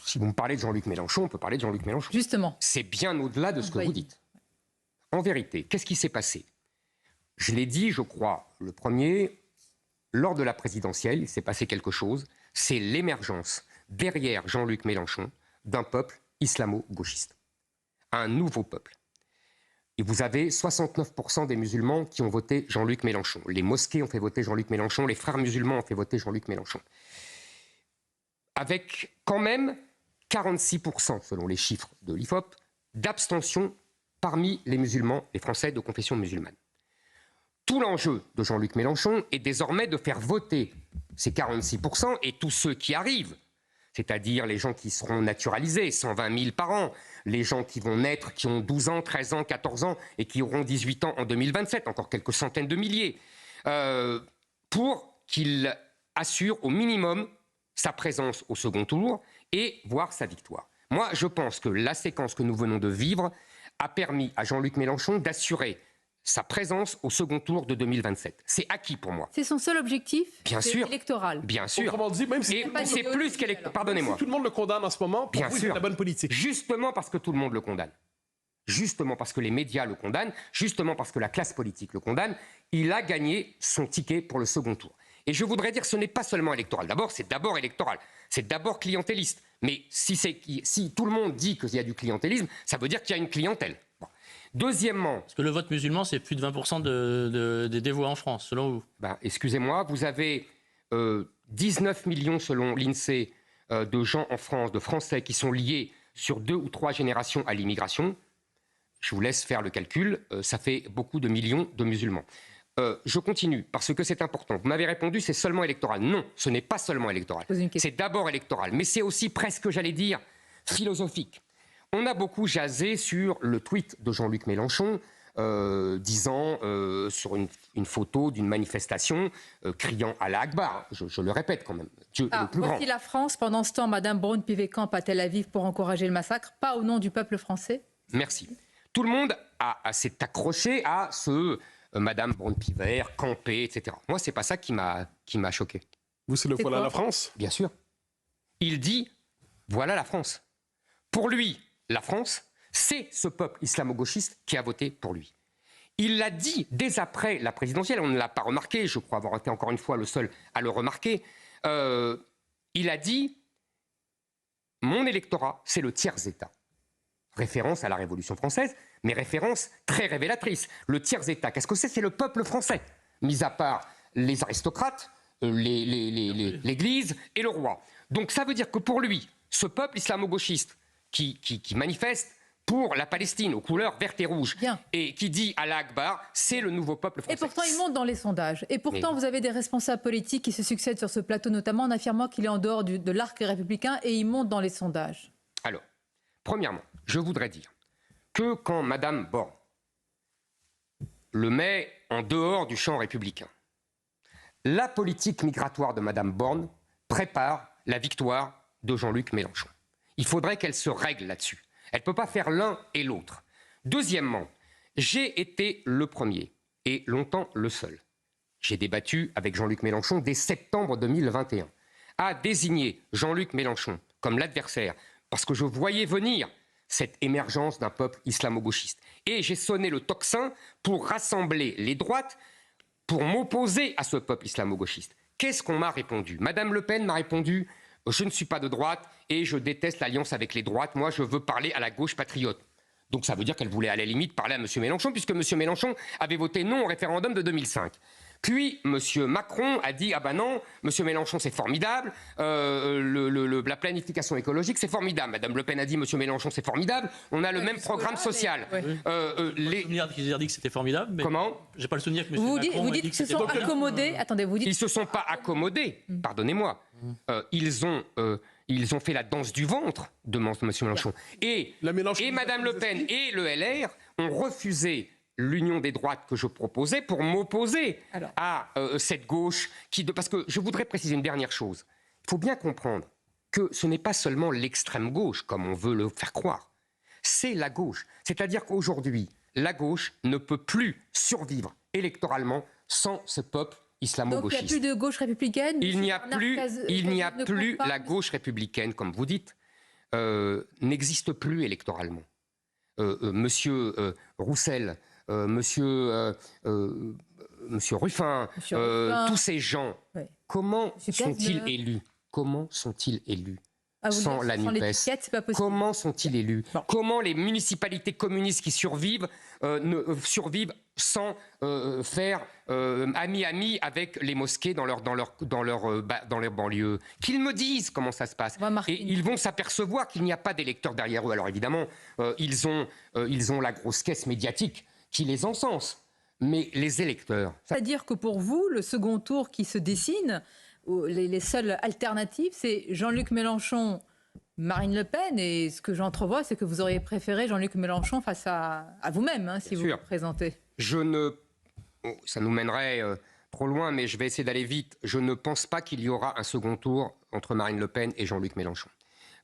Si vous me parlez de Jean-Luc Mélenchon, on peut parler de Jean-Luc Mélenchon. Justement. C'est bien au-delà de ce que vous dites. En vérité, qu'est-ce qui s'est passé? Je l'ai dit, je crois, le premier, lors de la présidentielle, il s'est passé quelque chose. C'est l'émergence, derrière Jean-Luc Mélenchon, d'un peuple islamo-gauchiste. Un nouveau peuple. Et vous avez 69% des musulmans qui ont voté Jean-Luc Mélenchon. Les mosquées ont fait voter Jean-Luc Mélenchon, les frères musulmans ont fait voter Jean-Luc Mélenchon. Avec quand même 46%, selon les chiffres de l'IFOP, d'abstention parmi les musulmans, les Français de confession musulmane. Tout l'enjeu de Jean-Luc Mélenchon est désormais de faire voter ces 46% et tous ceux qui arrivent, c'est-à-dire les gens qui seront naturalisés, 120 000 par an, les gens qui vont naître, qui ont 12 ans, 13 ans, 14 ans et qui auront 18 ans en 2027, encore quelques centaines de milliers, pour qu'il assure au minimum sa présence au second tour et voire sa victoire. Moi, je pense que la séquence que nous venons de vivre a permis à Jean-Luc Mélenchon d'assurer sa présence au second tour de 2027. C'est acquis pour moi. C'est son seul objectif électoral. Bien sûr. Autrement dit, même si et c'est plus qu'électoral. Pardonnez-moi. Si tout le monde le condamne en ce moment, pour bien vous, sûr. c'est la bonne politique. Justement parce que tout le monde le condamne. Justement parce que les médias le condamnent, justement parce que la classe politique le condamne, il a gagné son ticket pour le second tour. Et je voudrais dire que ce n'est pas seulement électoral. D'abord, c'est d'abord électoral. C'est d'abord clientéliste. Mais si tout le monde dit qu'il y a du clientélisme, ça veut dire qu'il y a une clientèle. Bon. Deuxièmement... Parce que le vote musulman, c'est plus de 20% des voix en France, selon vous. Excusez-moi, vous avez 19 millions, selon l'INSEE, de gens en France, de Français, qui sont liés sur 2 ou 3 générations à l'immigration. Je vous laisse faire le calcul, ça fait beaucoup de millions de musulmans. Je continue, parce que c'est important. Vous m'avez répondu, c'est seulement électoral. Non, ce n'est pas seulement électoral. C'est d'abord électoral, mais c'est aussi presque, j'allais dire, philosophique. On a beaucoup jasé sur le tweet de Jean-Luc Mélenchon, disant sur une photo d'une manifestation, criant Allah Akbar. Je le répète quand même, Dieu est le plus grand. Voici la France. Pendant ce temps, Mme Braun-Pivet-Camp à Tel Aviv pour encourager le massacre, pas au nom du peuple français. Merci. Tout le monde s'est accroché à ce... Madame Braun-Pivet, campée, etc. Moi, c'est pas ça qui m'a choqué. Vous, c'est le voilà la France? Bien sûr. Il dit, voilà la France. Pour lui, la France, c'est ce peuple islamo-gauchiste qui a voté pour lui. Il l'a dit dès après la présidentielle, on ne l'a pas remarqué, je crois avoir été encore une fois le seul à le remarquer. Il a dit, mon électorat, c'est le tiers-État. Référence à la Révolution française, mais référence très révélatrice. Le tiers-État, qu'est-ce que c'est? C'est le peuple français, mis à part les aristocrates, l'Église et le roi. Donc ça veut dire que pour lui, ce peuple islamo-gauchiste qui manifeste pour la Palestine aux couleurs vertes et rouges, et qui dit Allah Akbar, c'est le nouveau peuple français. Et pourtant, il monte dans les sondages. Et pourtant, vous avez des responsables politiques qui se succèdent sur ce plateau, notamment en affirmant qu'il est en dehors de l'arc républicain, et il monte dans les sondages. Alors, premièrement, je voudrais dire que quand Mme Borne le met en dehors du champ républicain, la politique migratoire de Mme Borne prépare la victoire de Jean-Luc Mélenchon. Il faudrait qu'elle se règle là-dessus. Elle ne peut pas faire l'un et l'autre. Deuxièmement, j'ai été le premier et longtemps le seul. J'ai débattu avec Jean-Luc Mélenchon dès septembre 2021, à désigner Jean-Luc Mélenchon comme l'adversaire parce que je voyais venir cette émergence d'un peuple islamo-gauchiste. Et j'ai sonné le tocsin pour rassembler les droites, pour m'opposer à ce peuple islamo-gauchiste. Qu'est-ce qu'on m'a répondu? Madame Le Pen m'a répondu « Je ne suis pas de droite et je déteste l'alliance avec les droites. Moi, je veux parler à la gauche patriote. » Donc ça veut dire qu'elle voulait à la limite parler à M. Mélenchon, puisque M. Mélenchon avait voté non au référendum de 2005. Puis, M. Macron a dit « Ah ben non, M. Mélenchon, c'est formidable, la planification écologique, c'est formidable. » Madame Le Pen a dit « M. Mélenchon, c'est formidable, on a le même programme social. » Les souvenir qu'ils aient dit que c'était formidable. Mais comment? J'ai pas le souvenir que M. Vous Macron dites qu'ils se sont accommodés. Attendez, vous dites... Ils se sont pas accommodés, pardonnez-moi. Ils ont fait la danse du ventre de M. Mélenchon. Et Mme Le Pen et le LR ont refusé l'union des droites que je proposais pour m'opposer à cette gauche. Parce que je voudrais préciser une dernière chose. Il faut bien comprendre que ce n'est pas seulement l'extrême gauche, comme on veut le faire croire. C'est la gauche. C'est-à-dire qu'aujourd'hui, la gauche ne peut plus survivre électoralement sans ce peuple islamo-gauchiste. Donc il n'y a plus de gauche républicaine? Il n'y a plus la gauche républicaine, comme vous dites, n'existe plus électoralement. Monsieur Roussel, Monsieur Ruffin, tous ces gens, comment sont-ils élus? Comment sont-ils élus sans la NUPES? Comment sont-ils élus? Comment les municipalités communistes qui survivent survivent sans faire ami-ami avec les mosquées dans leur banlieue? Qu'ils me disent comment ça se passe. Et ils vont s'apercevoir qu'il n'y a pas d'électeurs derrière eux. Alors évidemment, ils ont la grosse caisse médiatique qui les encense. Mais les électeurs... C'est-à-dire que pour vous, le second tour qui se dessine, les seules alternatives, c'est Jean-Luc Mélenchon, Marine Le Pen, et ce que j'entrevois, c'est que vous auriez préféré Jean-Luc Mélenchon face à vous-même, hein, si vous vous présentez. Ça nous mènerait trop loin, mais je vais essayer d'aller vite. Je ne pense pas qu'il y aura un second tour entre Marine Le Pen et Jean-Luc Mélenchon.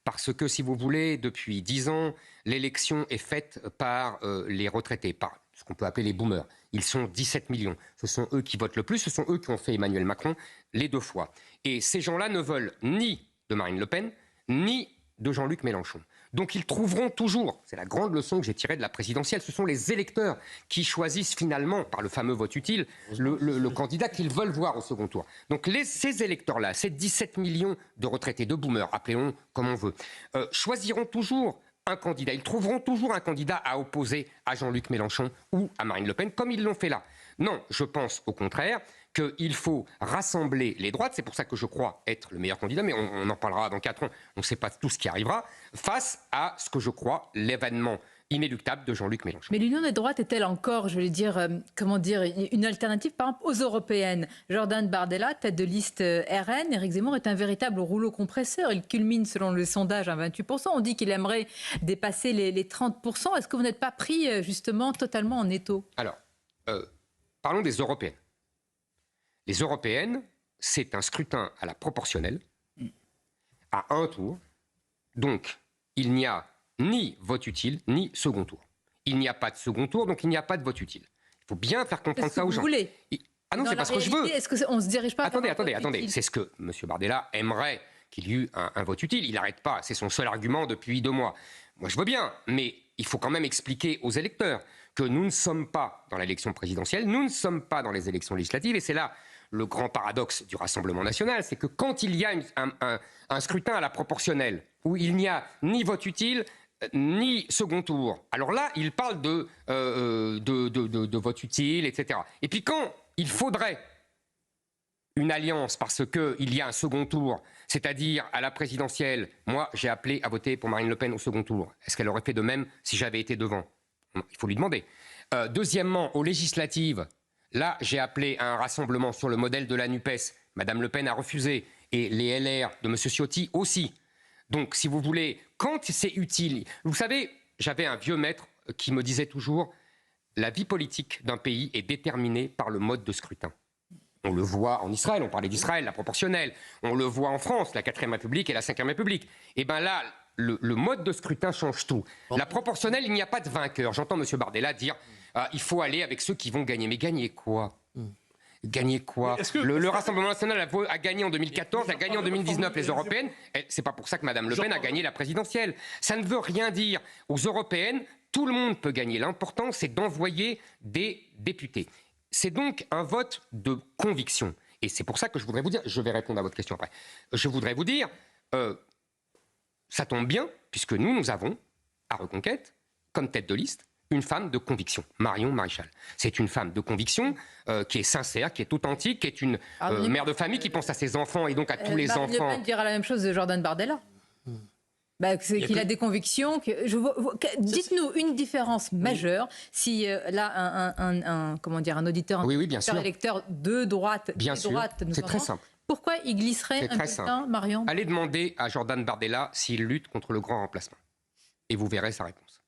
Parce que, si vous voulez, depuis 10 ans, l'élection est faite par les retraités, par ce qu'on peut appeler les boomers. Ils sont 17 millions. Ce sont eux qui votent le plus, ce sont eux qui ont fait Emmanuel Macron les 2 fois. Et ces gens-là ne veulent ni de Marine Le Pen, ni de Jean-Luc Mélenchon. Donc ils trouveront toujours, c'est la grande leçon que j'ai tirée de la présidentielle, ce sont les électeurs qui choisissent finalement, par le fameux vote utile, le candidat qu'ils veulent voir au second tour. Donc ces électeurs-là, ces 17 millions de retraités, de boomers, appelons comme on veut, choisiront toujours un candidat. Ils trouveront toujours un candidat à opposer à Jean-Luc Mélenchon ou à Marine Le Pen, comme ils l'ont fait là. Non, je pense au contraire qu'il faut rassembler les droites, c'est pour ça que je crois être le meilleur candidat, mais on en parlera dans 4 ans, on ne sait pas tout ce qui arrivera, face à ce que je crois l'événement inéluctable de Jean-Luc Mélenchon. Mais l'union des droites est-elle encore, je vais dire, une alternative, par exemple, aux européennes? Jordan Bardella, tête de liste RN, Éric Zemmour est un véritable rouleau compresseur. Il culmine, selon le sondage, à 28%. On dit qu'il aimerait dépasser les 30%. Est-ce que vous n'êtes pas pris, justement, totalement en étau? Alors, parlons des européennes. Les européennes, c'est un scrutin à la proportionnelle, à un tour. Donc, il n'y a ni vote utile, ni second tour. Il n'y a pas de second tour, donc il n'y a pas de vote utile. Il faut bien faire comprendre ça aux gens. Vous voulez? Ah non, c'est pas ce que je veux. Est-ce qu'on ne se dirige pas? Attendez. C'est ce que M. Bardella aimerait qu'il y ait eu un vote utile. Il n'arrête pas. C'est son seul argument depuis 2 mois. Moi, je veux bien, mais il faut quand même expliquer aux électeurs que nous ne sommes pas dans l'élection présidentielle, nous ne sommes pas dans les élections législatives, et c'est là le grand paradoxe du Rassemblement national, c'est que quand il y a un scrutin à la proportionnelle, où il n'y a ni vote utile, ni second tour, alors là, il parle de vote utile, etc. Et puis quand il faudrait une alliance parce qu'il y a un second tour, c'est-à-dire à la présidentielle, moi j'ai appelé à voter pour Marine Le Pen au second tour. Est-ce qu'elle aurait fait de même si j'avais été devant? Il faut lui demander. Deuxièmement, aux législatives, là, j'ai appelé à un rassemblement sur le modèle de la NUPES. Madame Le Pen a refusé. Et les LR de M. Ciotti aussi. Donc, si vous voulez, quand c'est utile... Vous savez, j'avais un vieux maître qui me disait toujours « La vie politique d'un pays est déterminée par le mode de scrutin ». On le voit en Israël, on parlait d'Israël, la proportionnelle. On le voit en France, la 4e République et la 5e République. Et bien là, le mode de scrutin change tout. La proportionnelle, il n'y a pas de vainqueur. J'entends M. Bardella dire il faut aller avec ceux qui vont gagner. Mais gagner quoi? Gagner quoi? Le Rassemblement national a gagné en 2014, a gagné en 2019 les européennes. C'est pas pour ça que Mme Le Pen a gagné la présidentielle. Ça ne veut rien dire. Aux européennes, tout le monde peut gagner. L'important, c'est d'envoyer des députés. C'est donc un vote de conviction. Et c'est pour ça que je voudrais vous dire, je vais répondre à votre question après, je voudrais vous dire, ça tombe bien, puisque nous avons, à Reconquête, comme tête de liste, une femme de conviction, Marion Maréchal. C'est une femme de conviction qui est sincère, qui est authentique, qui est une mère de famille qui pense à ses enfants et donc à tous les enfants. Marine Le Pen dira la même chose de Jordan Bardella. C'est qu'il a des convictions. Dites-nous une différence majeure si là un auditeur, un électeur de droite, c'est très simple. Pourquoi il glisserait un bulletin, Marion? Allez demander à Jordan Bardella s'il lutte contre le grand remplacement. Et vous verrez sa réponse.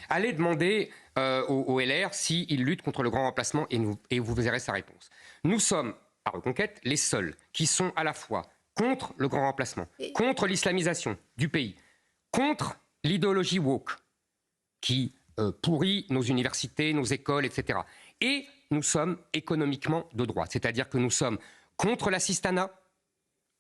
Allez demander au LR s'il lutte contre le grand remplacement et vous verrez sa réponse. Nous sommes, à Reconquête, les seuls qui sont à la fois contre le grand remplacement, contre l'islamisation du pays, contre l'idéologie woke qui pourrit nos universités, nos écoles, etc. Et nous sommes économiquement de droite, c'est-à-dire que nous sommes contre l'assistanat,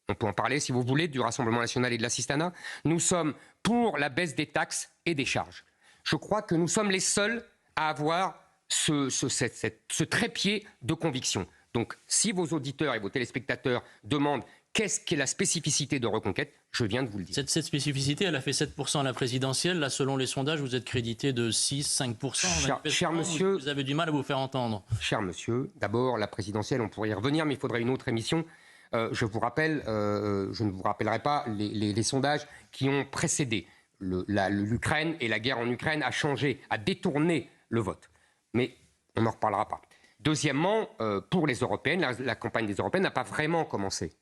on peut en parler si vous voulez, du Rassemblement national et de l'assistanat. Nous sommes pour la baisse des taxes et des charges. Je crois que nous sommes les seuls à avoir ce trépied de conviction. Donc, si vos auditeurs et vos téléspectateurs demandent qu'est-ce qu'est la spécificité de Reconquête, je viens de vous le dire. Cette spécificité, elle a fait 7% à la présidentielle. Là, selon les sondages, vous êtes crédité de 6-5%. Cher monsieur, vous avez du mal à vous faire entendre. Cher monsieur, d'abord, la présidentielle, on pourrait y revenir, mais il faudrait une autre émission. Je vous rappelle, je ne vous rappellerai pas les sondages qui ont précédé. L'Ukraine et la guerre en Ukraine a changé, a détourné le vote. Mais on n'en reparlera pas. Deuxièmement, pour les européennes, la campagne des européennes n'a pas vraiment commencé.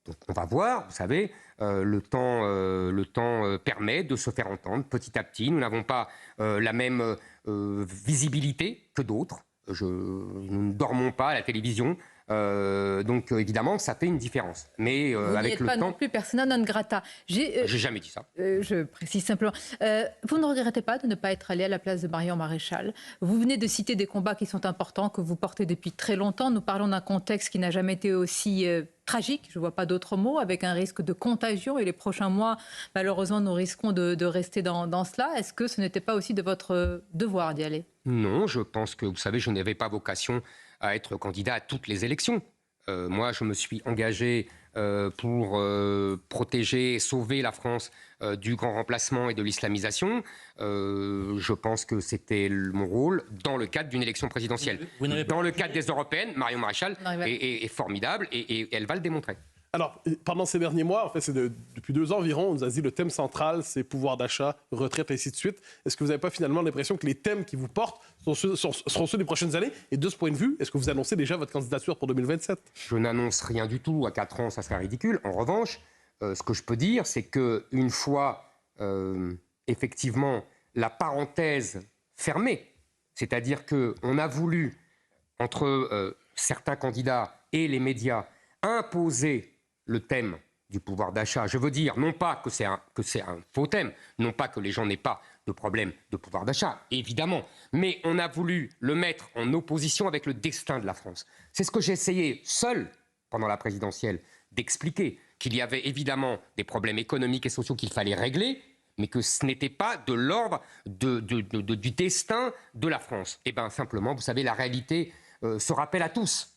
Donc on va voir, vous savez, le temps permet de se faire entendre petit à petit. Nous n'avons pas la même visibilité que d'autres. Nous ne dormons pas à la télévision. Donc évidemment, ça fait une différence. Mais Vous avec n'êtes le pas temps, non plus persona non grata. j'ai jamais dit ça. Je précise simplement. Vous ne regrettez pas de ne pas être allé à la place de Marion Maréchal. Vous venez de citer des combats qui sont importants, que vous portez depuis très longtemps. Nous parlons d'un contexte qui n'a jamais été aussi tragique, je ne vois pas d'autres mots, avec un risque de contagion. Et les prochains mois, malheureusement, nous risquons de rester dans cela. Est-ce que ce n'était pas aussi de votre devoir d'y aller? Non, je pense que, vous savez, je n'avais pas vocation à être candidat à toutes les élections. Moi, je me suis engagé pour protéger et sauver la France du grand remplacement et de l'islamisation. Je pense que c'était mon rôle dans le cadre d'une élection présidentielle. Dans le cadre des européennes, Marion Maréchal est formidable et elle va le démontrer. Alors, pendant ces derniers mois, en fait, depuis 2 ans environ, on nous a dit le thème central, c'est pouvoir d'achat, retraite, ainsi de suite. Est-ce que vous n'avez pas finalement l'impression que les thèmes qui vous portent seront ceux des prochaines années? Et de ce point de vue, est-ce que vous annoncez déjà votre candidature pour 2027? Je n'annonce rien du tout. À 4 ans, ça serait ridicule. En revanche, ce que je peux dire, c'est qu'une fois, effectivement, la parenthèse fermée, c'est-à-dire qu'on a voulu, entre certains candidats et les médias, imposer le thème du pouvoir d'achat. Je veux dire, non pas que c'est un faux thème, non pas que les gens n'aient pas de problème de pouvoir d'achat, évidemment, mais on a voulu le mettre en opposition avec le destin de la France. C'est ce que j'ai essayé, seul, pendant la présidentielle, d'expliquer, qu'il y avait évidemment des problèmes économiques et sociaux qu'il fallait régler, mais que ce n'était pas de l'ordre du destin de la France. Et bien, simplement, vous savez, la réalité se rappelle à tous.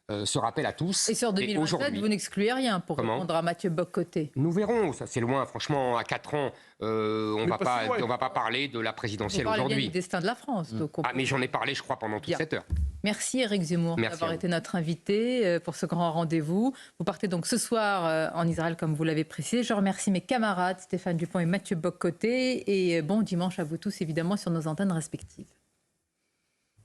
Et sur 2027, vous n'excluez rien pour répondre à Mathieu Bock-Côté. Nous verrons, ça c'est loin. Franchement, à 4 ans, on va pas parler de la présidentielle aujourd'hui. Vous parlez bien du destin de la France. Donc mais j'en ai parlé, je crois, pendant toute cette heure. Merci Éric Zemmour d'avoir été notre invité pour ce grand rendez-vous. Vous partez donc ce soir en Israël, comme vous l'avez précisé. Je remercie mes camarades Stéphane Dupont et Mathieu Bock-Côté. Et bon dimanche à vous tous, évidemment, sur nos antennes respectives.